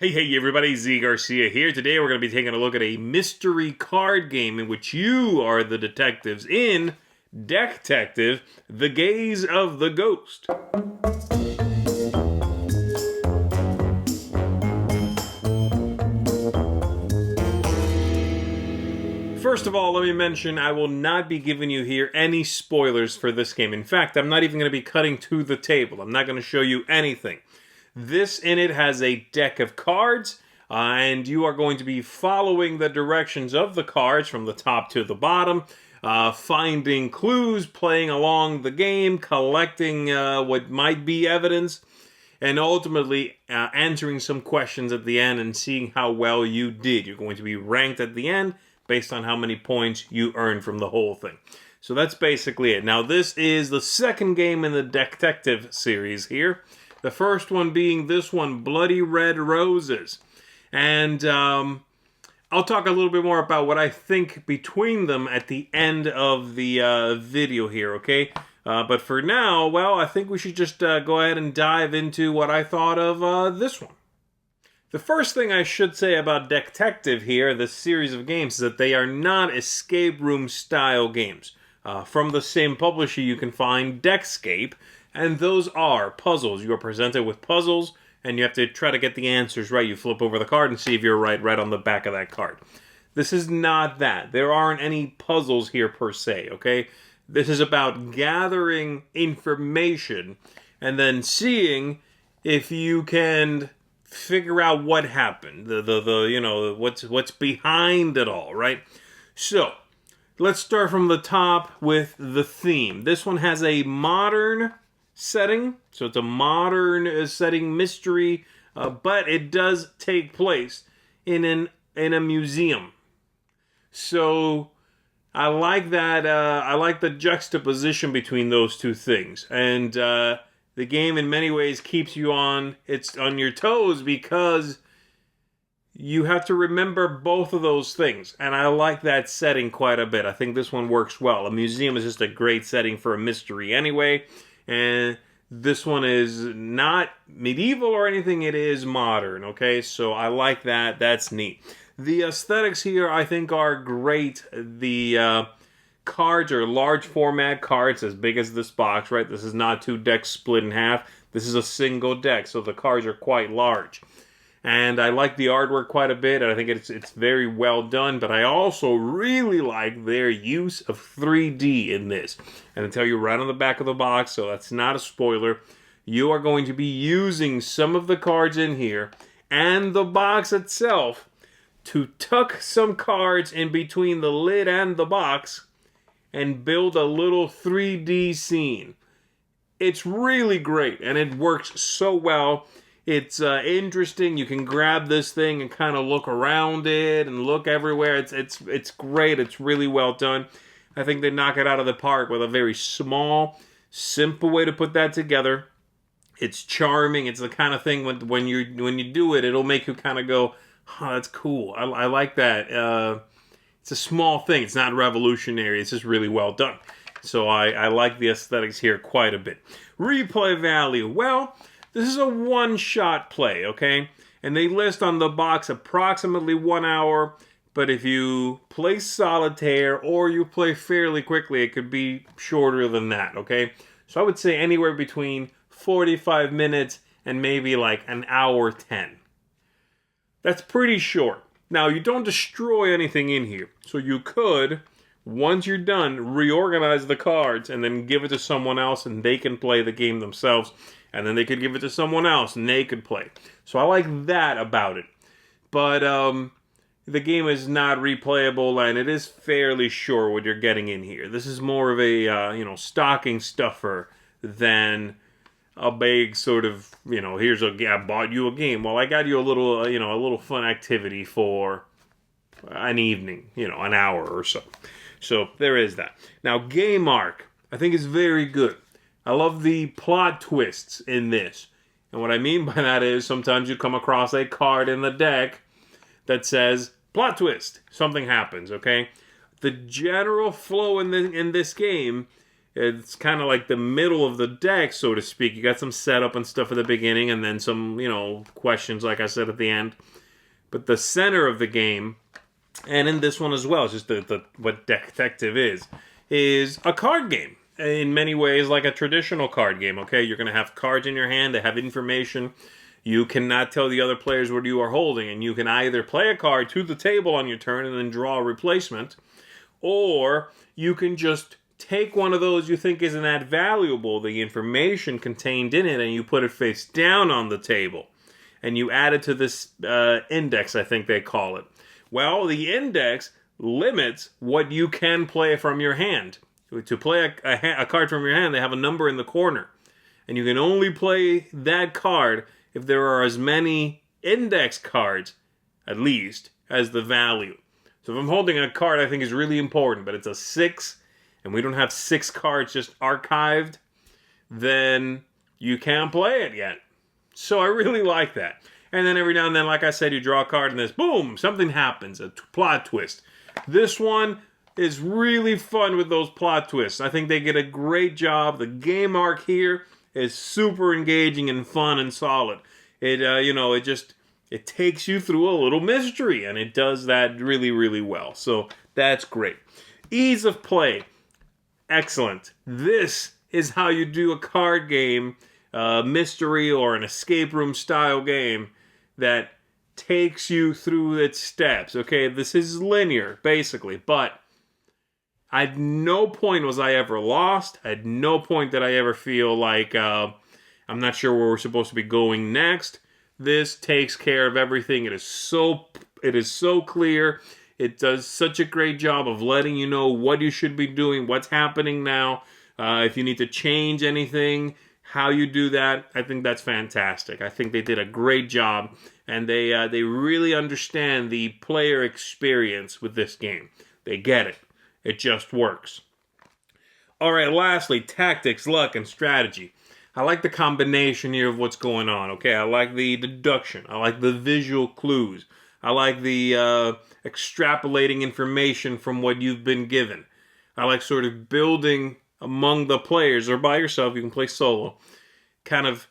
Hey everybody, Z Garcia here. Today we're going to be taking a look at a mystery card game in which you are the detectives in Deck-tective, The Gaze of the Ghost. First of all, let me mention I will not be giving you here any spoilers for this game. In fact, I'm not even going to be cutting to the table. I'm not going to show you anything. This in it has a deck of cards, and you are going to be following the directions of the cards from the top to the bottom, finding clues, playing along the game, collecting what might be evidence, and ultimately answering some questions at the end and seeing how well you did. You're going to be ranked at the end based on how many points you earned from the whole thing. So that's basically it. Now, this is the second game in the Deck-tective series here. The first one being this one, Bloody Red Roses. And I'll talk a little bit more about what I think between them at the end of the video here, okay? But for now, well, I think we should just go ahead and dive into what I thought of this one. The first thing I should say about Deck-tective here, this series of games, is that they are not escape room style games. From the same publisher, you can find Deckscape, and those are puzzles. You are presented with puzzles, and you have to try to get the answers right. You flip over the card and see if you're right on the back of that card. This is not that. There aren't any puzzles here per se, okay? This is about gathering information and then seeing if you can figure out what happened. What's behind it all, right? So, let's start from the top with the theme. This one has a modern setting, so it's a modern setting mystery, but it does take place in a museum. So I like that. I like the juxtaposition between those two things, and the game in many ways keeps you on your toes because you have to remember both of those things, and I like that setting quite a bit. I think this one works well. A museum is just a great setting for a mystery anyway, and this one is not medieval or anything. It is modern, okay? So I like that. That's neat. The aesthetics here, I think, are great. The cards are large format cards, as big as this box, right? This is not two decks split in half. This is a single deck, so the cards are quite large. And I like the artwork quite a bit, and I think it's very well done, but I also really like their use of 3D in this. And I tell you right on the back of the box, so that's not a spoiler, you are going to be using some of the cards in here and the box itself to tuck some cards in between the lid and the box and build a little 3D scene. It's really great, and it works so well. It's interesting. You can grab this thing and kind of look around it and look everywhere. It's great. It's really well done. I think they knock it out of the park with a very small, simple way to put that together. It's charming. It's the kind of thing when you do it, it'll make you kind of go, "Oh, that's cool. I like that." It's a small thing. It's not revolutionary. It's just really well done. So I like the aesthetics here quite a bit. Replay value. Well, this is a one-shot play, okay? And they list on the box approximately 1 hour, but if you play solitaire or you play fairly quickly, it could be shorter than that, okay? So I would say anywhere between 45 minutes and maybe like an hour 10. That's pretty short. Now, you don't destroy anything in here, so you could, once you're done, reorganize the cards and then give it to someone else and they can play the game themselves. And then they could give it to someone else, and they could play. So I like that about it. But the game is not replayable, and it is fairly sure what you're getting in here. This is more of a stocking stuffer than a big sort of I bought you a game. Well, I got you a little fun activity for an evening, an hour or so. So there is that. Now, game arc, I think is very good. I love the plot twists in this. And what I mean by that is sometimes you come across a card in the deck that says, plot twist, something happens, okay? The general flow in this game It's kind of like the middle of the deck, so to speak. You got some setup and stuff at the beginning, and then some, questions, like I said, at the end. But the center of the game, and in this one as well, it's just what Detective is a card game. In many ways, like a traditional card game, okay? You're going to have cards in your hand that have information. You cannot tell the other players what you are holding, and you can either play a card to the table on your turn and then draw a replacement, or you can just take one of those you think isn't that valuable, the information contained in it, and you put it face down on the table. And you add it to this index, I think they call it. Well, the index limits what you can play from your hand. To play a card from your hand, they have a number in the corner. And you can only play that card if there are as many index cards, at least, as the value. So if I'm holding a card I think is really important, but it's a 6, and we don't have 6 cards just archived, then you can't play it yet. So I really like that. And then every now and then, like I said, you draw a card and this, boom, something happens, a plot twist. This one is really fun with those plot twists. I think they get a great job. The game arc here is super engaging and fun and solid. It takes you through a little mystery, and it does that really, really well. So that's great. Ease of play, excellent. This is how you do a card game, mystery or an escape room style game that takes you through its steps. Okay, this is linear, basically, but at no point was I ever lost. At no point did I ever feel like I'm not sure where we're supposed to be going next. This takes care of everything. It is so clear. It does such a great job of letting you know what you should be doing, what's happening now, if you need to change anything, how you do that. I think that's fantastic. I think they did a great job, and they really understand the player experience with this game. They get it. It just works. All right, lastly, tactics, luck, and strategy. I like the combination here of what's going on, okay? I like the deduction. I like the visual clues. I like the extrapolating information from what you've been given. I like sort of building among the players, or by yourself, you can play solo, kind of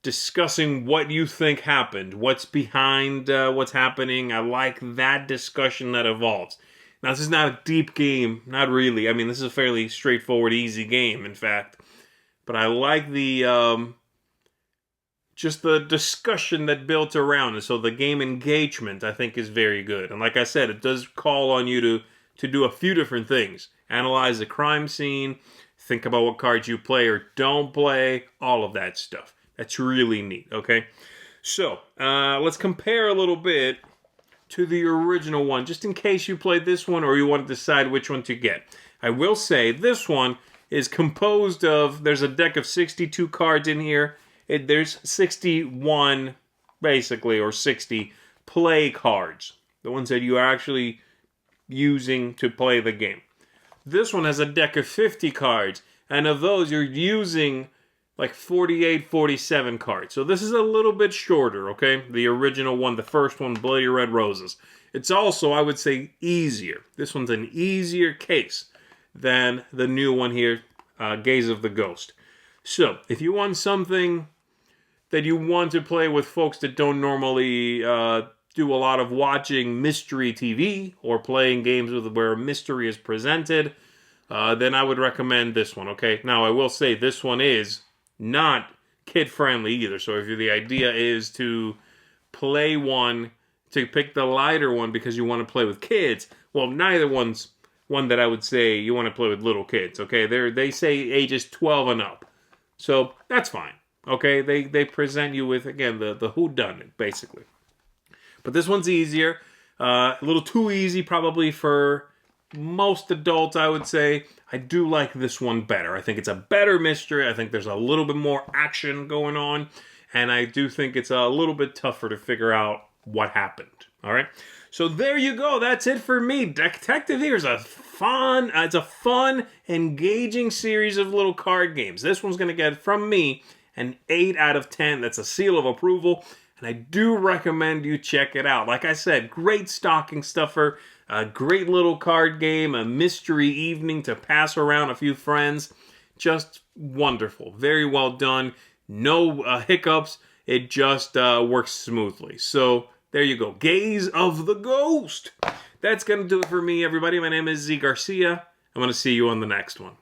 discussing what you think happened, what's behind what's happening. I like that discussion that evolves. Now, this is not a deep game, not really. I mean, this is a fairly straightforward, easy game, in fact. But I like the just the discussion that built around it. So the game engagement, I think, is very good. And like I said, it does call on you to do a few different things. Analyze the crime scene, think about what cards you play or don't play, all of that stuff. That's really neat, okay? So, let's compare a little bit to the original one, just in case you played this one or you want to decide which one to get. I will say this one is composed of, there's a deck of 62 cards in here. There's 61, basically, or 60 play cards. The ones that you are actually using to play the game. This one has a deck of 50 cards, and of those you're using like 48, 47 cards. So this is a little bit shorter, okay? The original one, the first one, Bloody Red Roses. It's also, I would say, easier. This one's an easier case than the new one here, Gaze of the Ghost. So, if you want something that you want to play with folks that don't normally do a lot of watching mystery TV or playing games where mystery is presented, then I would recommend this one, okay? Now, I will say this one is not kid-friendly either. So if the idea is to play one, to pick the lighter one because you want to play with kids, well, neither one's one that I would say you want to play with little kids, okay? They say ages 12 and up. So that's fine, okay? They present you with, again, the whodunit, basically. But this one's easier. A little too easy probably for most adults, I would say. I do like this one better. I think it's a better mystery. I think there's a little bit more action going on. And I do think it's a little bit tougher to figure out what happened. All right? So there you go. That's it for me. Detective here is a fun, engaging series of little card games. This one's going to get, from me, an 8 out of 10. That's a seal of approval. And I do recommend you check it out. Like I said, great stocking stuffer. A great little card game, a mystery evening to pass around a few friends. just wonderful. Very well done. No hiccups. It just works smoothly. So there you go. Gaze of the Ghost. That's going to do it for me, everybody. My name is Z Garcia. I'm going to see you on the next one.